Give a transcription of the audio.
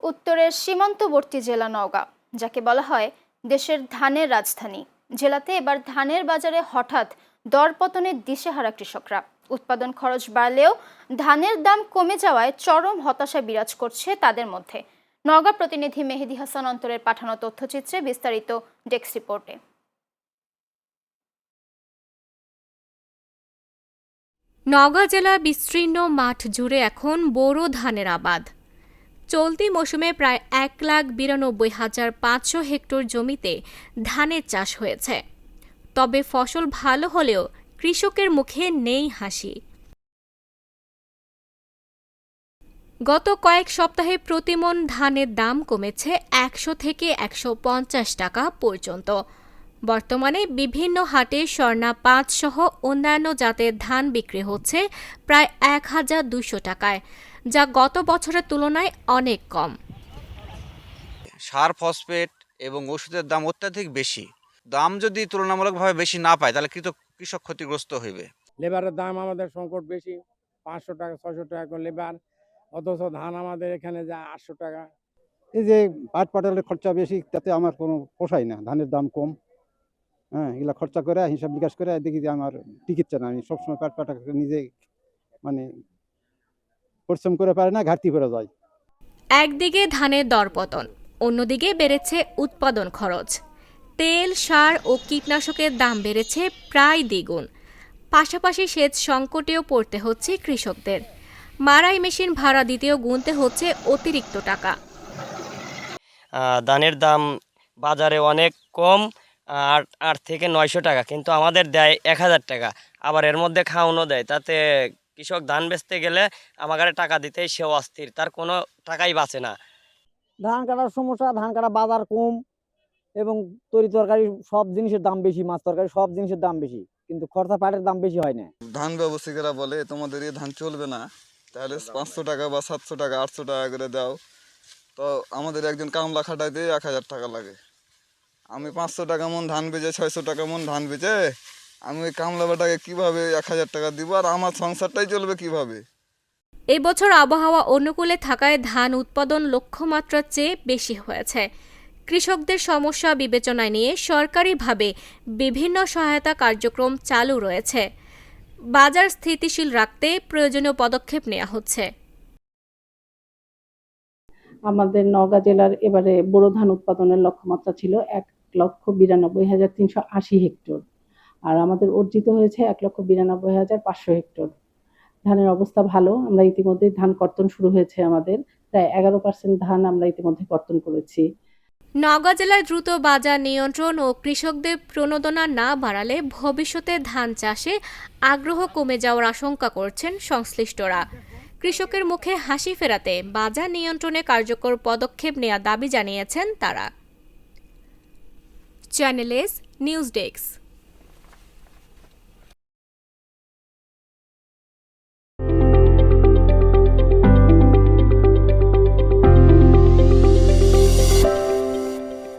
উত্তরের সীমান্তবর্তী জেলা নওগাঁ, যাকে বলা হয় দেশের ধানের রাজধানী। জেলাতে এবার ধানের বাজারে হঠাৎ দরপতনের দিশেহারা কৃষকরা। উৎপাদন খরচ বাড়লেও ধানের দাম কমে যাওয়ায় চরম হতাশা বিরাজ করছে তাদের মধ্যে। নওগাঁ প্রতিনিধি মেহেদী হাসান অন্তরের পাঠানো তথ্যচিত্রে বিস্তারিত ডেস্ক রিপোর্টে। নওগাঁ জেলা বিস্তীর্ণ মাঠ জুড়ে এখন বোরো ধানের আবাদ। চলতি মৌসুমে প্রায় ১,৯২,৫০০ হেক্টর জমিতে ধানের চাষ হয়েছে। তবে ফসল ভালো হলেও কৃষকের মুখে নেই হাসি। গত কয়েক সপ্তাহে প্রতিমণ ধানের দাম কমেছে ১০০ থেকে ১৫০ টাকা পর্যন্ত। বর্তমানে বিভিন্ন হাটে স্বর্ণা ৫ সহ অন্যান্য জাতের ধান বিক্রি হচ্ছে প্রায় ১,২০০ টাকায়, যা গত বছরের তুলনায় অনেক কম। সার, ফসফেট এবং ওষুধের দাম অত্যাধিক বেশি। দাম যদি তুলনামূলকভাবে বেশি না পায় তাহলে কৃষক ক্ষতিগ্রস্ত হইবে। লেবারের দাম আমাদের সংকট বেশি, ৫০০ টাকা ৬০০ টাকা করে লেবার, অথচ ধান আমাদের এখানে যায় ৮০০ টাকা। এই যে পাট পাটালের খরচা বেশি, তাতে আমার কোনো পোষায় না। ধানের দাম কম, এগুলা খরচা করে হিসাব বিকাশ করে দেখি যে আমার টিকিচ্ছে না। আমি সবসময় পাট পাটা নিজে পরিশ্রম করে পারে না, ঘাটতি করে যায়। একদিকে ধানের দরপতন, অন্যদিকে বেড়েছে উৎপাদন খরচ। তেল, সার ও কীটনাশকের দাম বেড়েছে প্রায় দ্বিগুণ। পাশাপাশি সেচ সংকটেও পড়তে হচ্ছে কৃষকদের। মাড়াই মেশিন ভাড়া দিতেও গুনতে হচ্ছে অতিরিক্ত টাকা। ধানের দাম বাজারে অনেক কম, ৮ থেকে ৯০০ টাকা, কিন্তু আমাদের দেয় ১,০০০ টাকা। আবার এর মধ্যে খাওয়ানো দেয়, তাতে কৃষক ধান বেচতে গেলে আমাকে টাকা দিতেই সেও অস্থির, তার কোনো টাকাই বাঁচে না। ধান কাটার সমস্যা, ধান কাটা বাজার কম এবং তরি তরকারি সব জিনিসের দাম বেশি, মাছ তরকারি সব জিনিসের দাম বেশি, কিন্তু খরচা পাটের দাম বেশি হয় না। ধান ব্যবসায়ীরা বলে তোমাদের এই ধান চলবে না, তাহলে ৫০০ টাকা বা ৭০০ টাকা ৮০০ টাকা করে দাও। তো আমাদের একজন কামলা খাটাইতে ১,০০০ টাকা লাগে। আমি ৫০০ টাকা মন ধান বেচে ৬০০ টাকা মন ধান বেচে আমি ওই কামলা বেটাকে কীভাবে ১,০০০ টাকা দিব, আর আমার সংসারটাই চলবে কিভাবে? এবছর আবহাওয়া অনুকূলে থাকায় ধান উৎপাদন লক্ষ্যমাত্রার চেয়ে বেশি হয়েছে। কৃষকদের সমস্যা বিবেচনায় নিয়ে সরকারিভাবে বিভিন্ন সহায়তা কার্যক্রম চালু রয়েছে। বাজার স্থিতিশীল রাখতে প্রয়োজনীয় পদক্ষেপ নেওয়া হচ্ছে। আমাদের নওগাঁ জেলার এবারে বোরো ধান উৎপাদনের লক্ষ্যমাত্রা ছিল ১,৯২,৩৮০ হেক্টর, আর আমাদের অর্জিত হয়েছে ১,৯২,৫০০ হেক্টর। ধানের অবস্থা ভালো। আমরা ইতিমধ্যে ধান কর্তন শুরু হয়েছে, আমাদের প্রায় ১১% ধান আমরা ইতিমধ্যে কর্তন করেছি। নওগাঁ জেলায় দ্রুত বাজার নিয়ন্ত্রণ ও কৃষকদের প্রণোদনা না বাড়ালে ভবিষ্যতে ধান চাষে আগ্রহ কমে যাওয়ার আশঙ্কা করছেন সংশ্লিষ্টরা। কৃষকের মুখে হাসি ফেরাতে বাজার নিয়ন্ত্রণে কার্যকর পদক্ষেপ নেওয়ার দাবি জানিয়েছেন তারা। Channel S news desk.